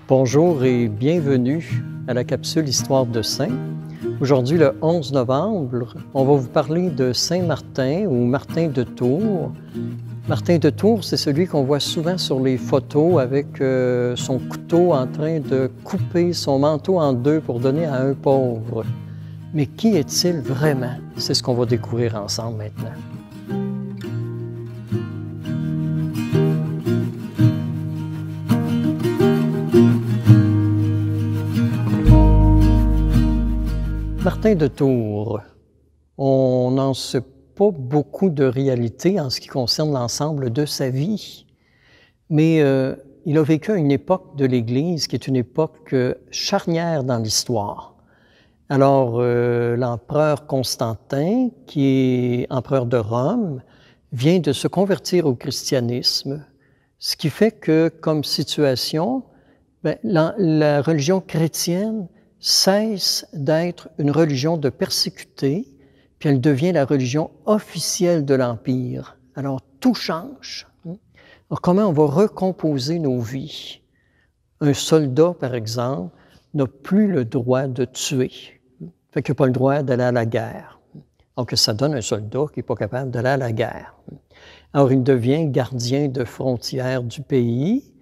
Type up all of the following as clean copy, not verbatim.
Bonjour et bienvenue à la capsule Histoire de Saint. Aujourd'hui, le 11 novembre, on va vous parler de Saint Martin ou Martin de Tours. Martin de Tours, c'est celui qu'on voit souvent sur les photos avec son couteau en train de couper son manteau en deux pour donner à un pauvre. Mais qui est-il vraiment? C'est ce qu'on va découvrir ensemble maintenant. Martin de Tours, on n'en sait pas beaucoup de réalité en ce qui concerne l'ensemble de sa vie, mais il a vécu à une époque de l'Église qui est une époque charnière dans l'histoire. Alors, l'empereur Constantin, qui est empereur de Rome, vient de se convertir au christianisme, ce qui fait que, comme situation, la religion chrétienne cesse d'être une religion de persécutés, puis elle devient la religion officielle de l'Empire. Alors, tout change. Alors, comment on va recomposer nos vies? Un soldat, par exemple, n'a plus le droit de tuer. Fait qu'il n'a pas le droit d'aller à la guerre. Donc, ça donne un soldat qui n'est pas capable d'aller à la guerre. Alors, il devient gardien de frontières du pays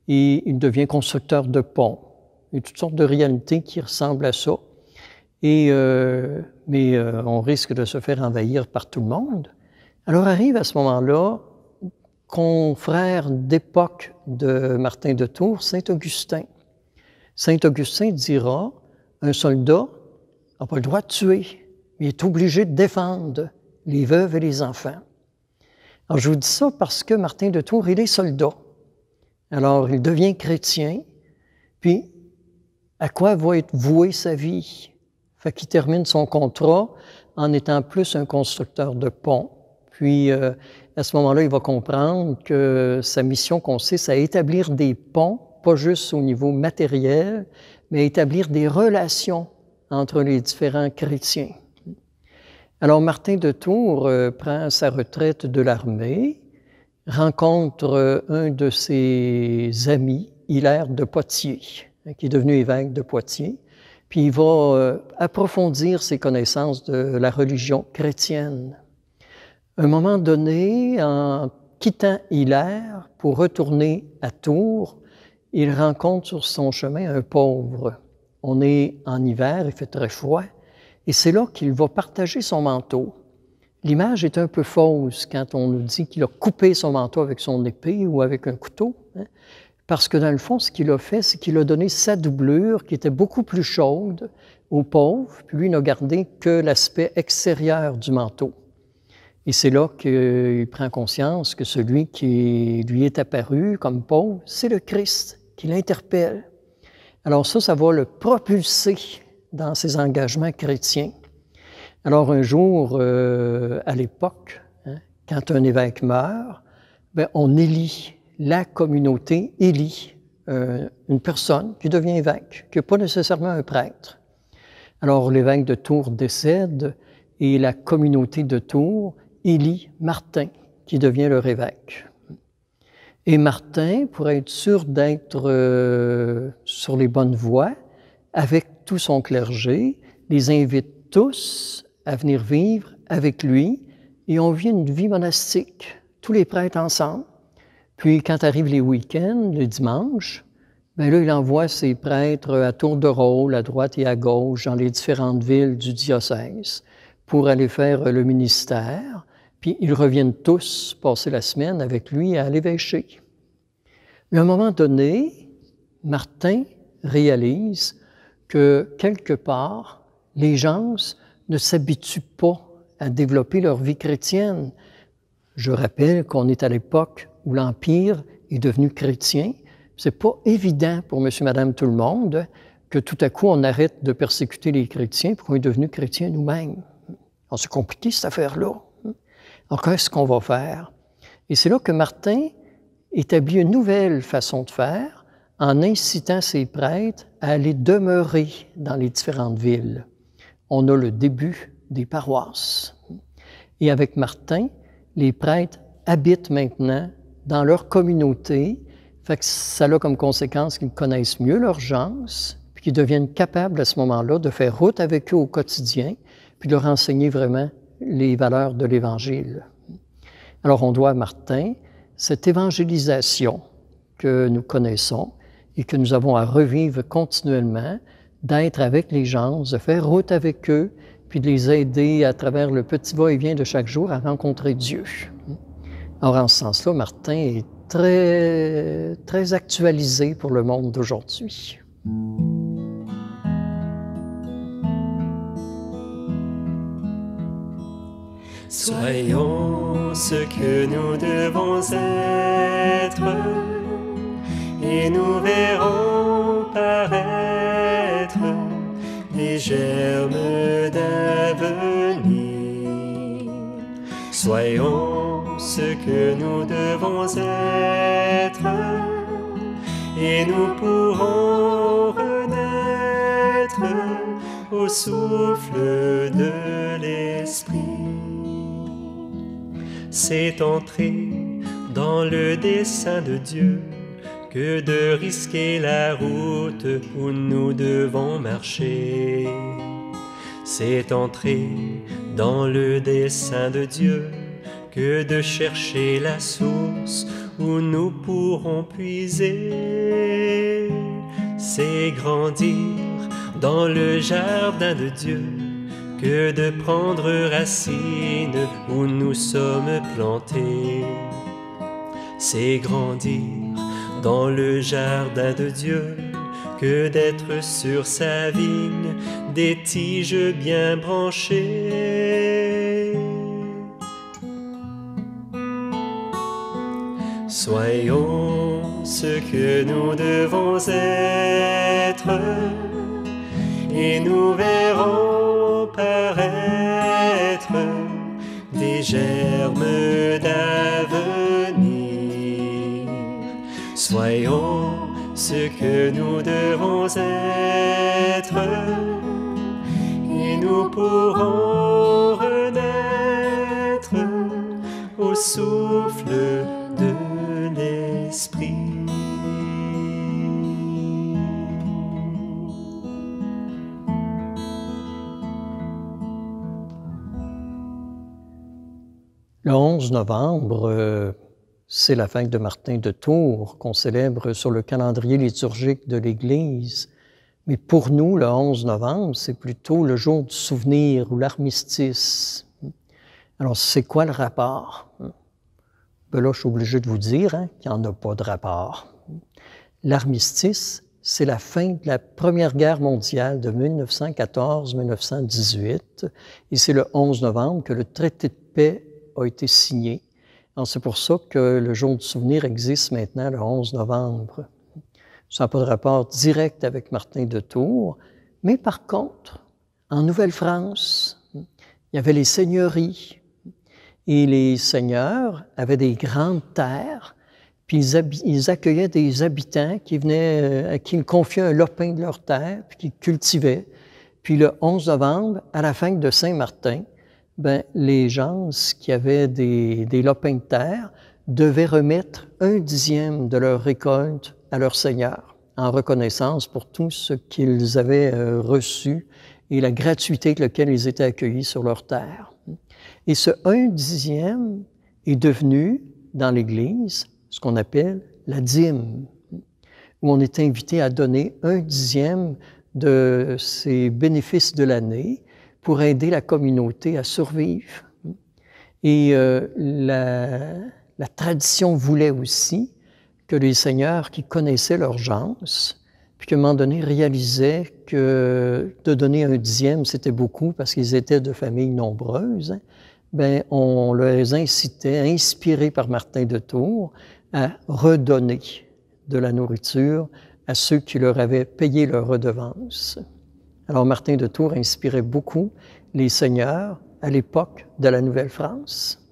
et il devient constructeur de ponts. Il y a toutes sortes de réalités qui ressemblent à ça. Mais on risque de se faire envahir par tout le monde. Alors arrive à ce moment-là, confrère d'époque de Martin de Tours, Saint Augustin. Saint Augustin dira, un soldat n'a pas le droit de tuer, mais il est obligé de défendre les veuves et les enfants. Alors je vous dis ça parce que Martin de Tours, il est soldat. Alors il devient chrétien, puis à quoi va être vouée sa vie? Fait qu'il termine son contrat en étant plus un constructeur de ponts. Puis, à ce moment-là, il va comprendre que sa mission consiste à établir des ponts, pas juste au niveau matériel, mais à établir des relations entre les différents chrétiens. Alors, Martin de Tours prend sa retraite de l'armée, rencontre un de ses amis, Hilaire de Poitiers, qui est devenu évêque de Poitiers, puis il va approfondir ses connaissances de la religion chrétienne. À un moment donné, en quittant Hilaire pour retourner à Tours, il rencontre sur son chemin un pauvre. On est en hiver, il fait très froid, et c'est là qu'il va partager son manteau. L'image est un peu fausse quand on nous dit qu'il a coupé son manteau avec son épée ou avec un couteau, hein? Parce que dans le fond, ce qu'il a fait, c'est qu'il a donné sa doublure, qui était beaucoup plus chaude, au pauvre, puis lui n'a gardé que l'aspect extérieur du manteau. Et c'est là qu'il prend conscience que celui qui lui est apparu comme pauvre, c'est le Christ qui l'interpelle. Alors ça va le propulser dans ses engagements chrétiens. Alors un jour, à l'époque, hein, quand un évêque meurt, on élit. La communauté élit une personne qui devient évêque, qui n'est pas nécessairement un prêtre. Alors l'évêque de Tours décède et la communauté de Tours élit Martin, qui devient leur évêque. Et Martin, pour être sûr d'être sur les bonnes voies, avec tout son clergé, les invite tous à venir vivre avec lui et on vit une vie monastique, tous les prêtres ensemble. Puis, quand arrivent les week-ends, le dimanche, là, il envoie ses prêtres à tour de rôle, à droite et à gauche, dans les différentes villes du diocèse, pour aller faire le ministère. Puis, ils reviennent tous passer la semaine avec lui à l'évêché. Mais à un moment donné, Martin réalise que, quelque part, les gens ne s'habituent pas à développer leur vie chrétienne. Je rappelle qu'on est à l'époque où l'Empire est devenu chrétien. C'est pas évident pour monsieur, madame, tout le monde que tout à coup on arrête de persécuter les chrétiens pour qu'on est devenu chrétien nous-mêmes. Alors c'est compliqué cette affaire-là. Alors qu'est-ce qu'on va faire? Et c'est là que Martin établit une nouvelle façon de faire en incitant ses prêtres à aller demeurer dans les différentes villes. On a le début des paroisses. Et avec Martin, les prêtres habitent maintenant dans leur communauté, Fait que ça a comme conséquence qu'ils connaissent mieux l'urgence, puis qu'ils deviennent capables à ce moment-là de faire route avec eux au quotidien, puis de leur enseigner vraiment les valeurs de l'Évangile. Alors on doit à Martin cette évangélisation que nous connaissons et que nous avons à revivre continuellement, d'être avec les gens, de faire route avec eux, puis de les aider à travers le petit va-et-vient de chaque jour à rencontrer Dieu. Alors en ce sens-là, Martin est très actualisé pour le monde d'aujourd'hui. Soyons ce que nous devons être, et nous verrons paraître des germes d'avenir. Soyons ce que nous devons être, et nous pourrons renaître au souffle de l'Esprit. C'est entrer dans le dessein de Dieu que de risquer la route où nous devons marcher. C'est entrer dans le dessein de Dieu que de chercher la source où nous pourrons puiser. C'est grandir dans le jardin de Dieu que de prendre racine où nous sommes plantés. C'est grandir dans le jardin de Dieu que d'être sur sa vigne des tiges bien branchées. Soyons ce que nous devons être, et nous verrons paraître des germes d'avenir. Soyons ce que nous devons être, et nous pourrons renaître au souffle de l'Esprit. Le 11 novembre, c'est la fête de Martin de Tours qu'on célèbre sur le calendrier liturgique de l'Église. Mais pour nous, le 11 novembre, c'est plutôt le jour du souvenir ou l'armistice. Alors, c'est quoi le rapport? Ben là, je suis obligé de vous dire qu'il n'y en a pas de rapport. L'armistice, c'est la fin de la Première Guerre mondiale de 1914-1918, et c'est le 11 novembre que le traité de paix a été signé. Alors, c'est pour ça que le jour du souvenir existe maintenant le 11 novembre. Ça n'a pas de rapport direct avec Martin de Tours, mais par contre, en Nouvelle-France, il y avait les seigneuries, et les seigneurs avaient des grandes terres, puis ils accueillaient des habitants qui venaient, à qui ils confiaient un lopin de leur terre, puis qu'ils cultivaient. Puis le 11 novembre, à la fête de Saint-Martin, ben, les gens qui avaient des lopins de terre devaient remettre 1/10 de leur récolte à leur seigneur, en reconnaissance pour tout ce qu'ils avaient reçu et la gratuité avec laquelle ils étaient accueillis sur leur terre. Et ce 1/10 est devenu, dans l'Église, ce qu'on appelle la dîme, où on est invité à donner 1/10 de ses bénéfices de l'année pour aider la communauté à survivre. Et la tradition voulait aussi que les seigneurs qui connaissaient l'urgence, puis qu'à un moment donné réalisaient que de donner 1/10, c'était beaucoup parce qu'ils étaient de familles nombreuses, ben on les incitait, inspirés par Martin de Tours, à redonner de la nourriture à ceux qui leur avaient payé leur redevance. Alors Martin de Tours inspirait beaucoup les seigneurs à l'époque de la Nouvelle-France.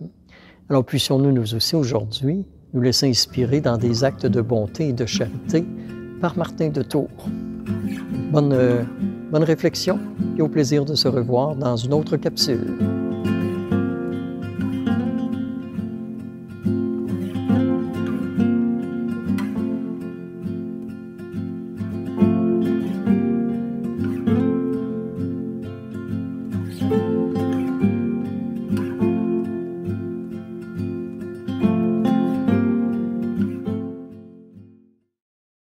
Alors puissions-nous, nous aussi, aujourd'hui, nous laisser inspirer dans des actes de bonté et de charité par Martin de Tours. Bonne réflexion et au plaisir de se revoir dans une autre capsule. Amen.